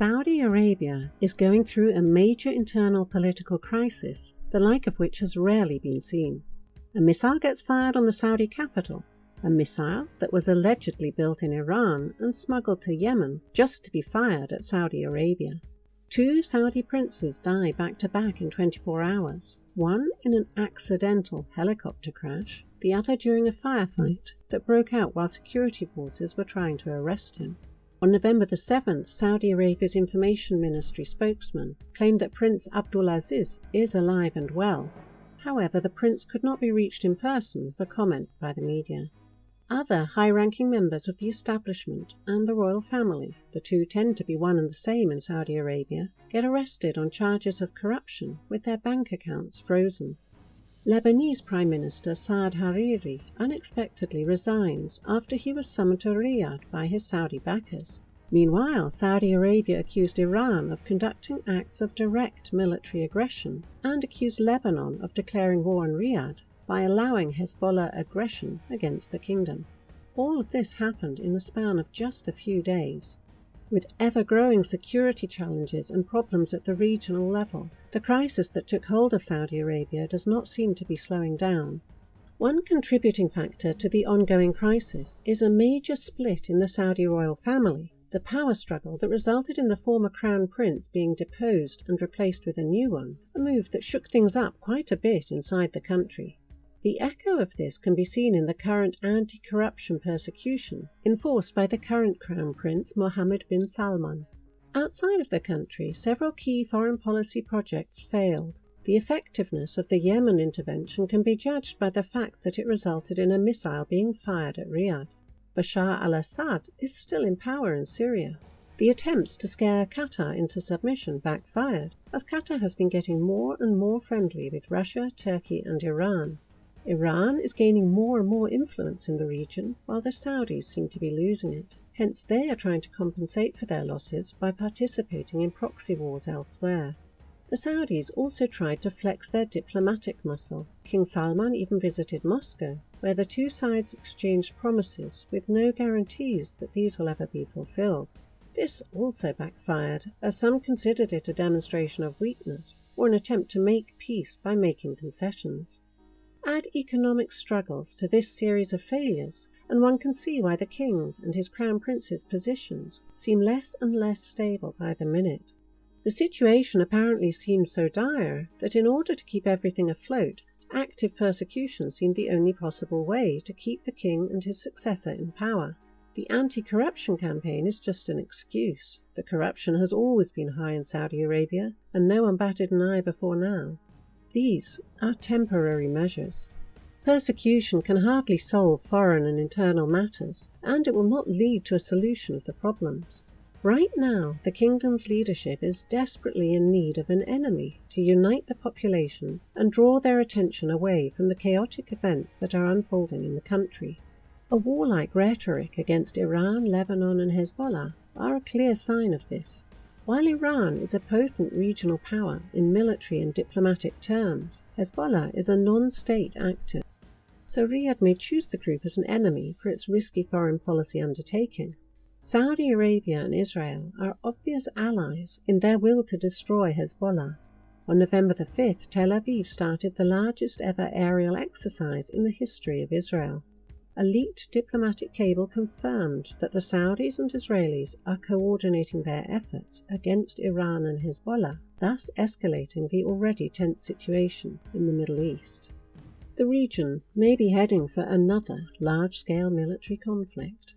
Saudi Arabia is going through a major internal political crisis, the like of which has rarely been seen. A missile gets fired on the Saudi capital, a missile that was allegedly built in Iran and smuggled to Yemen just to be fired at Saudi Arabia. 2 Saudi princes die back-to-back in 24 hours, one in an accidental helicopter crash, the other during a firefight that broke out while security forces were trying to arrest him. On November the 7th, Saudi Arabia's Information Ministry spokesman claimed that Prince Abdulaziz is alive and well. However, the prince could not be reached in person for comment by the media. Other high-ranking members of the establishment and the royal family, the two tend to be one and the same in Saudi Arabia, get arrested on charges of corruption with their bank accounts frozen. Lebanese Prime Minister Saad Hariri unexpectedly resigns after he was summoned to Riyadh by his Saudi backers. Meanwhile, Saudi Arabia accused Iran of conducting acts of direct military aggression and accused Lebanon of declaring war on Riyadh by allowing Hezbollah aggression against the kingdom. All of this happened in the span of just a few days. With ever-growing security challenges and problems at the regional level, the crisis that took hold of Saudi Arabia does not seem to be slowing down. One contributing factor to the ongoing crisis is a major split in the Saudi royal family, the power struggle that resulted in the former crown prince being deposed and replaced with a new one, a move that shook things up quite a bit inside the country. The echo of this can be seen in the current anti-corruption persecution enforced by the current Crown Prince Mohammed bin Salman. Outside of the country, several key foreign policy projects failed. The effectiveness of the Yemen intervention can be judged by the fact that it resulted in a missile being fired at Riyadh. Bashar al-Assad is still in power in Syria. The attempts to scare Qatar into submission backfired, as Qatar has been getting more and more friendly with Russia, Turkey and Iran. Iran is gaining more and more influence in the region, while the Saudis seem to be losing it. Hence they are trying to compensate for their losses by participating in proxy wars elsewhere. The Saudis also tried to flex their diplomatic muscle. King Salman even visited Moscow, where the two sides exchanged promises with no guarantees that these will ever be fulfilled. This also backfired, as some considered it a demonstration of weakness or an attempt to make peace by making concessions. Add economic struggles to this series of failures, and one can see why the king's and his crown prince's positions seem less and less stable by the minute. The situation apparently seemed so dire that in order to keep everything afloat, active persecution seemed the only possible way to keep the king and his successor in power. The anti-corruption campaign is just an excuse. The corruption has always been high in Saudi Arabia, and no one batted an eye before now. These are temporary measures. Persecution can hardly solve foreign and internal matters, and it will not lead to a solution of the problems. Right now, the kingdom's leadership is desperately in need of an enemy to unite the population and draw their attention away from the chaotic events that are unfolding in the country. A warlike rhetoric against Iran, Lebanon and Hezbollah are a clear sign of this. While Iran is a potent regional power in military and diplomatic terms, Hezbollah is a non-state actor. So Riyadh may choose the group as an enemy for its risky foreign policy undertaking. Saudi Arabia and Israel are obvious allies in their will to destroy Hezbollah. On November the 5th, Tel Aviv started the largest ever aerial exercise in the history of Israel. A leaked diplomatic cable confirmed that the Saudis and Israelis are coordinating their efforts against Iran and Hezbollah, thus escalating the already tense situation in the Middle East. The region may be heading for another large-scale military conflict.